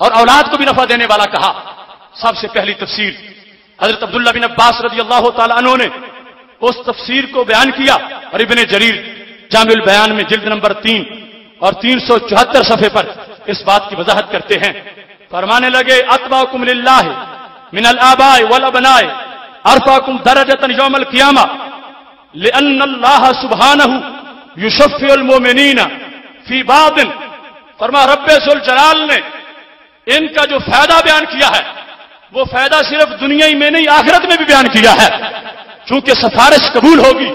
اور اولاد کو بھی نفع دینے والا کہا۔ سب سے پہلی تفسیر حضرت عبداللہ بن عباس رضی اللہ تعالی عنہ نے اس تفسیر کو بیان کیا، اور ابن جریر جامع البیان میں جلد نمبر 3 اور 374 صفحے پر اس بات کی وضاحت کرتے ہیں۔ فرمانے لگے اتباکم للہ من الآباء والابناء ارفعکم درجۃ یوم القیامہ لأن اللہ سبحانہ یشفع المؤمنین فی بعض۔ فرما رب ذوالجلال نے ان کا جو فائدہ بیان کیا ہے وہ فائدہ صرف دنیا ہی میں نہیں آخرت میں بھی بیان کیا ہے، چونکہ سفارش قبول ہوگی،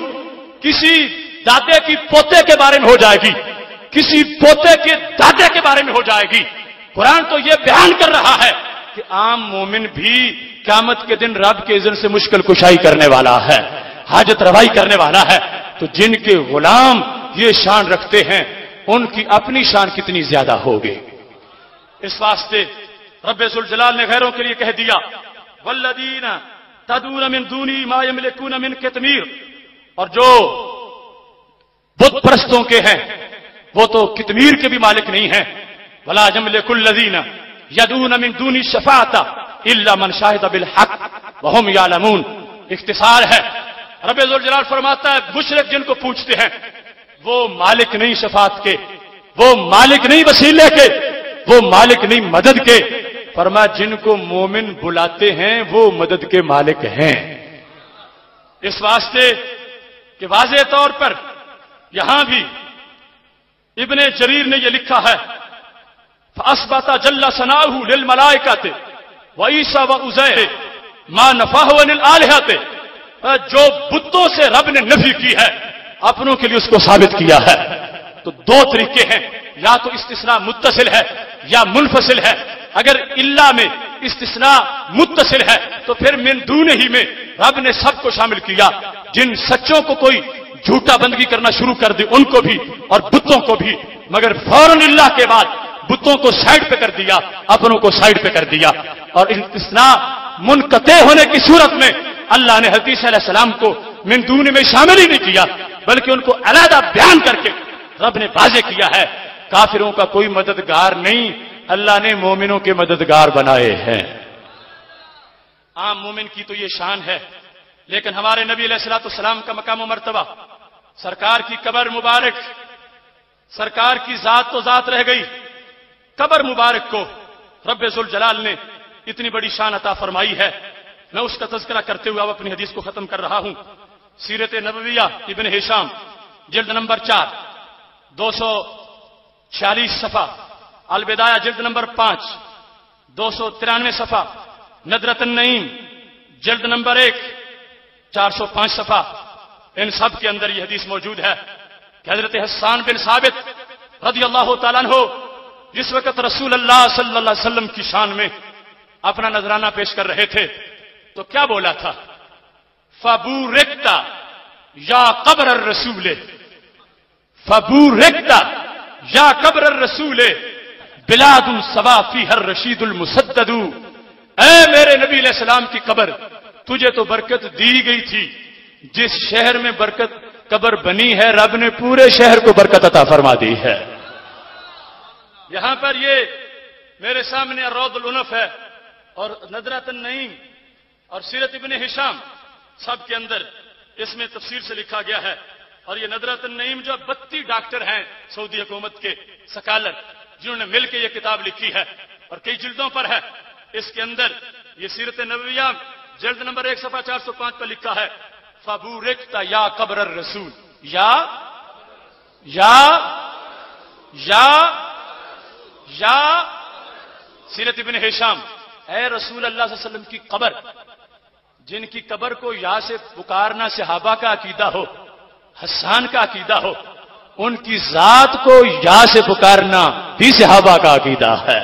کسی دادے کی پوتے کے بارے میں ہو جائے گی، کسی پوتے کے دادے کے بارے میں ہو جائے گی۔ قرآن تو یہ بیان کر رہا ہے کہ عام مومن بھی قیامت کے دن رب کے اذن سے مشکل کشائی کرنے والا ہے، حاجت روائی کرنے والا ہے۔ تو جن کے غلام یہ شان رکھتے ہیں ان کی اپنی شان کتنی زیادہ ہوگی۔ اس واسطے رب ذوالجلال نے غیروں کے لیے کہہ دیا والذین تدعون من دونی ما یملکون من قطمیر، اور جو بت پرستوں کے ہیں وہ تو قطمیر کے بھی مالک نہیں ہیں۔ ولا یملک الذین یدعون من دونی الشفاعۃ الا من شہد بالحق وهم یعلمون۔ اختصار ہے، رب ذوالجلال فرماتا ہے مشرک جن کو پوچھتے ہیں وہ مالک نہیں شفاعت کے، وہ مالک نہیں وسیلے کے، وہ مالک نہیں مدد کے۔ فرما جن کو مومن بلاتے ہیں وہ مدد کے مالک ہیں۔ اس واسطے کہ واضح طور پر یہاں بھی ابن جریر نے یہ لکھا ہے فَأَثْبَتَ جَلَّ ثَنَاؤُهُ لِلْمَلَائِكَةِ وَعِيسَىٰ وَعُزَيْرٍ مَا نَفَاهُ عَنِ الْآلِهَةِ، جو بتوں سے رب نے نفی کی ہے اپنوں کے لیے اس کو ثابت کیا ہے۔ تو دو طریقے ہیں، یا تو استثناء متصل ہے یا منفصل ہے۔ اگر اللہ میں استثناء متصل ہے تو پھر من دون ہی میں رب نے سب کو شامل کیا، جن سچوں کو کوئی جھوٹا بندگی کرنا شروع کر دی ان کو بھی اور بتوں کو بھی، مگر فوراً اللہ کے بعد بتوں کو سائڈ پہ کر دیا، اپنوں کو سائڈ پہ کر دیا۔ اور استثناء منقطع ہونے کی صورت میں اللہ نے حضرت عیسیٰ علیہ السلام کو من دون میں شامل ہی نہیں کیا، بلکہ ان کو علیحدہ بیان کر کے رب نے واضح کیا ہے کافروں کا کوئی مددگار نہیں، اللہ نے مومنوں کے مددگار بنائے ہیں۔ عام مومن کی تو یہ شان ہے، لیکن ہمارے نبی علیہ الصلوۃ والسلام کا مقام و مرتبہ، سرکار کی قبر مبارک، سرکار کی ذات تو ذات رہ گئی، قبر مبارک کو رب ذوالجلال نے اتنی بڑی شان عطا فرمائی ہے۔ میں اس کا تذکرہ کرتے ہوئے اب اپنی حدیث کو ختم کر رہا ہوں۔ سیرت نبویہ ابن ہشام جلد نمبر 4 246 صفحہ، البدایہ جلد نمبر 5 293 صفحہ، ندرۃ النعیم جلد نمبر 1 405 صفحہ، ان سب کے اندر یہ حدیث موجود ہے کہ حضرت حسان بن ثابت رضی اللہ تعالیٰ عنہ جس وقت رسول اللہ صلی اللہ علیہ وسلم کی شان میں اپنا نذرانہ پیش کر رہے تھے تو کیا بولا تھا؟ فَبُورِكْتَ یا قبر الرسول، فَبُورِكْتَ یا قبر الرسول بلاد سوا فیہا الرشید المسدد۔ اے میرے نبی علیہ السلام کی قبر، تجھے تو برکت دی گئی تھی، جس شہر میں برکت قبر بنی ہے رب نے پورے شہر کو برکت عطا فرما دی ہے۔ یہاں پر یہ میرے سامنے روض العنف ہے اور ندرۃ النعیم اور سیرت ابن ہشام سب کے اندر اس میں تفسیر سے لکھا گیا ہے۔ اور یہ ندرۃ النعیم جو 32 ڈاکٹر ہیں سعودی حکومت کے سکالر جنہوں نے مل کے یہ کتاب لکھی ہے اور کئی جلدوں پر ہے، اس کے اندر یہ سیرت نبویہ جلد نمبر 1 صفحہ 405 پر لکھا ہے فَبُورِكْتَ یا قبر الرسول، یا سیرت ابن ہشام، اے رسول اللہ صلی اللہ علیہ وسلم کی قبر، جن کی قبر کو یا سے پکارنا صحابہ کا عقیدہ ہو، حسان کا عقیدہ ہو، ان کی ذات کو یا سے پکارنا بھی صحابہ کا عقیدہ ہے۔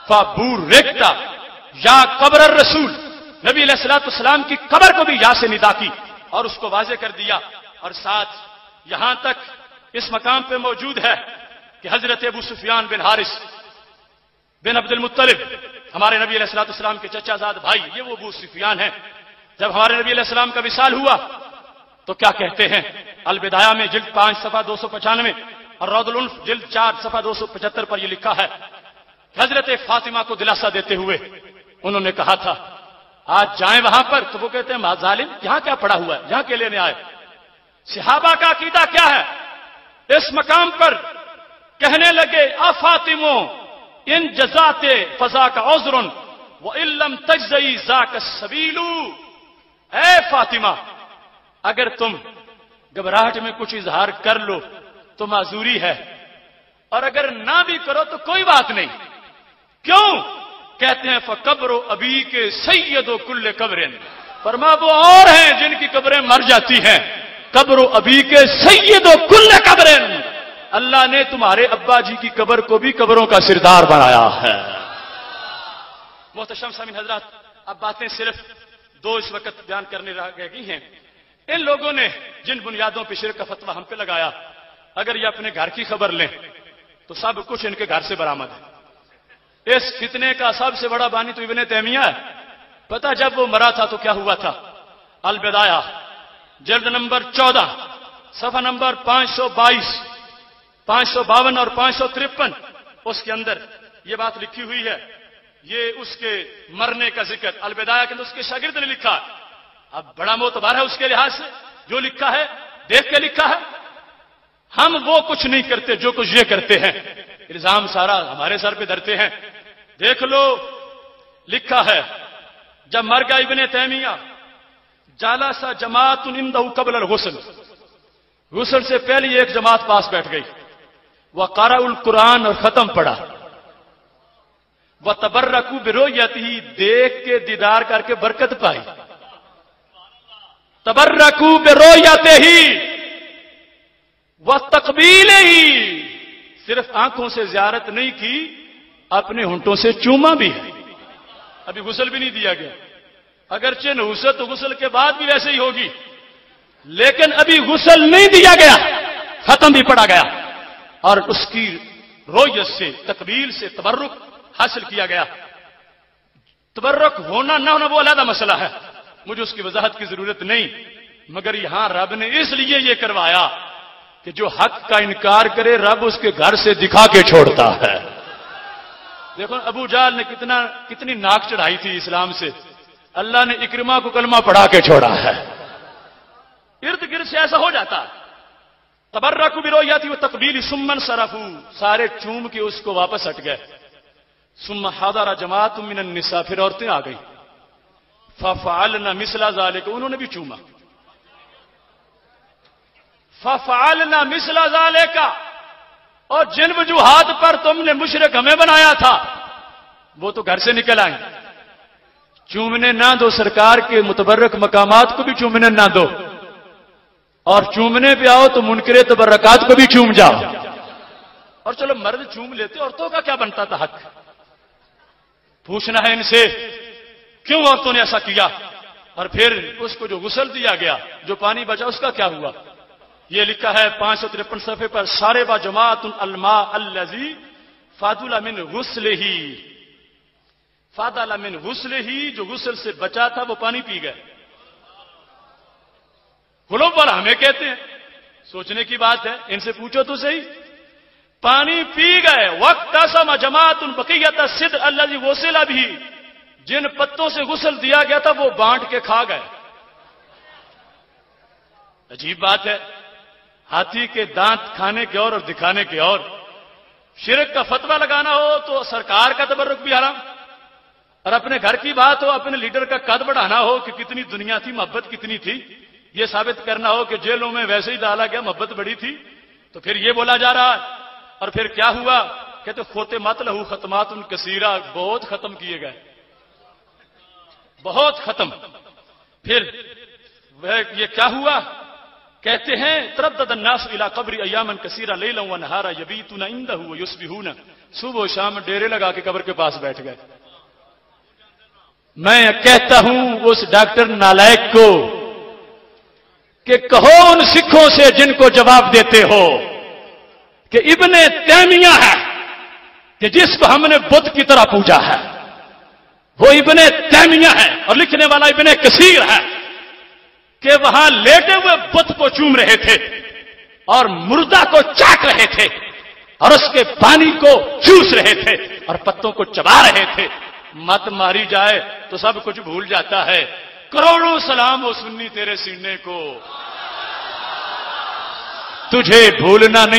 فَبُورِكْتَ یا قبر الرسول، نبی علیہ الصلوۃ والسلام کی قبر کو بھی یا سے ندا کی اور اس کو واضح کر دیا۔ اور ساتھ یہاں تک اس مقام پہ موجود ہے کہ حضرت ابو سفیان بن حارث بن عبد المطلب، ہمارے نبی علیہ الصلوۃ والسلام کے چچا زاد بھائی، یہ وہ ابو سفیان ہیں۔ جب ہمارے نبی علیہ السلام کا وصال ہوا تو کیا کہتے ہیں؟ البدایہ میں جلد 5 صفحہ 295 اور روض العنف جلد 4 صفحہ 275 پر یہ لکھا ہے کہ حضرت فاطمہ کو دلاسا دیتے ہوئے انہوں نے کہا تھا آج جائیں وہاں پر، تو وہ کہتے ہیں ظالم یہاں کیا پڑا ہوا ہے، یہاں کے لینے آئے؟ صحابہ کا عقیدہ کیا ہے؟ اس مقام پر کہنے لگے فاطمو ان جزات فضا کا عذر وان لم تجزئی ذاک السبیل، اے فاطمہ اگر تم گھبراہٹ میں کچھ اظہار کر لو تو معذوری ہے، اور اگر نہ بھی کرو تو کوئی بات نہیں۔ کیوں؟ کہتے ہیں فقبر ابی کے سید و کل قبر، فرما وہ اور ہیں جن کی قبریں مر جاتی ہیں، قبر ابی کے سید و کل قبر، اللہ نے تمہارے ابا جی کی قبر کو بھی قبروں کا سردار بنایا ہے۔ محتشم سامعین حضرات، اب باتیں صرف دو اس وقت بیان کرنے رہ گئی ہیں۔ ان لوگوں نے جن بنیادوں پہ شرک کا فتویٰ ہم پہ لگایا، اگر یہ اپنے گھر کی خبر لیں تو سب کچھ ان کے گھر سے برآمد ہے۔ اس فتنے کا سب سے بڑا بانی تو ابن تیمیہ ہے۔ پتہ جب وہ مرا تھا تو کیا ہوا تھا؟ البدایہ جلد نمبر 14 صفحہ نمبر 522 552 اور 553 اس کے اندر یہ بات لکھی ہوئی ہے۔ یہ اس کے مرنے کا ذکر البدایہ کے اندر اس کے شاگرد نے لکھا۔ اب بڑا معتبر ہے اس کے لحاظ سے، جو لکھا ہے دیکھ کے لکھا ہے۔ ہم وہ کچھ نہیں کرتے جو کچھ یہ کرتے ہیں، الزام سارا ہمارے سر پہ دھرتے ہیں۔ دیکھ لو لکھا ہے جب مر گیا ابن تیمیہ، جالسا جماعت عنده قبل الغسل، غسل سے پہلے ایک جماعت پاس بیٹھ گئی، وقرأ القرآن اور ختم پڑھا، وتبرکوا برؤیتہ دیکھ کے دیدار کر کے برکت پائی، تبرکوا برؤیتہ وتقبیلہ، صرف آنکھوں سے زیارت نہیں کی، اپنے ہونٹوں سے چوما بھی ہے۔ ابھی غسل بھی نہیں دیا گیا، اگرچہ نحوست تو غسل کے بعد بھی ویسے ہی ہوگی، لیکن ابھی غسل نہیں دیا گیا، ختم بھی پڑا گیا، اور اس کی رویت سے تقبیل سے تبرک حاصل کیا گیا۔ تبرک ہونا نہ ہونا وہ علیحدہ مسئلہ ہے، مجھے اس کی وضاحت کی ضرورت نہیں، مگر یہاں رب نے اس لیے یہ کروایا کہ جو حق کا انکار کرے رب اس کے گھر سے دکھا کے چھوڑتا ہے۔ دیکھو ابو جہل نے کتنی ناک چڑھائی تھی اسلام سے، اللہ نے اکرمہ کو کلمہ پڑھا کے چھوڑا ہے۔ ارد گرد سے ایسا ہو جاتا ہے۔ تبرکوا برؤیتہ وتقبیلہ ثم انصرفوا، سارے چوم کے اس کو واپس ہٹ گئے۔ ثم حضر جماعت من النساء، پھر عورتیں آ گئی، ففعلن مثل ذلك، انہوں نے بھی چوما، ففعلن مثل ذلك، اور جن وجوہات پر تم نے مشرک ہمیں بنایا تھا وہ تو گھر سے نکل آئیں۔ چومنے نہ دو سرکار کے متبرک مقامات کو بھی چومنے نہ دو، اور چومنے پہ آؤ تو منکر تبرکات کو بھی چوم جاؤ۔ اور چلو مرد چوم لیتے، عورتوں کا کیا بنتا تھا حق؟ پوچھنا ہے ان سے کیوں عورتوں نے ایسا کیا، اور پھر اس کو جو غسل دیا گیا، جو پانی بچا، اس کا کیا ہوا؟ یہ لکھا ہے 553 صفحے پر، شارب جماعت الماء الذی فاضل من غسلہ، فاضل من غسلہ، جو غسل سے بچا تھا وہ پانی پی گئے۔ غلوب والا ہمیں کہتے ہیں، سوچنے کی بات ہے، ان سے پوچھو تو صحیح، پانی پی گئے۔ واقتسم جماعت بقیۃ الصدر الذی غسل بھی، جن پتوں سے غسل دیا گیا تھا وہ بانٹ کے کھا گئے۔ عجیب بات ہے، ہاتھی کے دانت کھانے کے اور دکھانے کے اور۔ شرک کا فتویٰ لگانا ہو تو سرکار کا تبرک بھی حرام، اور اپنے گھر کی بات ہو، اپنے لیڈر کا قد بڑھانا ہو کہ کتنی دنیا تھی، محبت کتنی تھی، یہ ثابت کرنا ہو کہ جیلوں میں ویسے ہی ڈالا گیا، محبت بڑی تھی، تو پھر یہ بولا جا رہا ہے۔ اور پھر کیا ہوا؟ کہتے ختمت لہو ختمات کثیرہ، بہت ختم کیے گئے، بہت ختم۔ پھر یہ کیا ہوا؟ کہتے ہیں تردد الناس الی قبر ایاما کثیرہ لیلا ونہارا یبیتون عندہ ویصبحون، صبح و شام ڈیرے لگا کے قبر کے پاس بیٹھ گئے۔ میں کہتا ہوں اس ڈاکٹر نالائق کو کہ کہو ان سکھوں سے جن کو جواب دیتے ہو کہ ابن تیمیہ ہے کہ جس کو ہم نے بت کی طرح پوجا ہے، وہ ابن تیمیہ ہے، اور لکھنے والا ابن کثیر ہے، کہ وہاں لیٹے ہوئے بت کو چوم رہے تھے اور مردہ کو چاٹ رہے تھے۔ اور اس کے پانی کو چوس رہے تھے اور پتوں کو چبا رہے تھے. مت ماری جائے تو سب کچھ بھول جاتا ہے. کروڑوں سلام ہو سنی تیرے سینے کو، تجھے بھولنا نہیں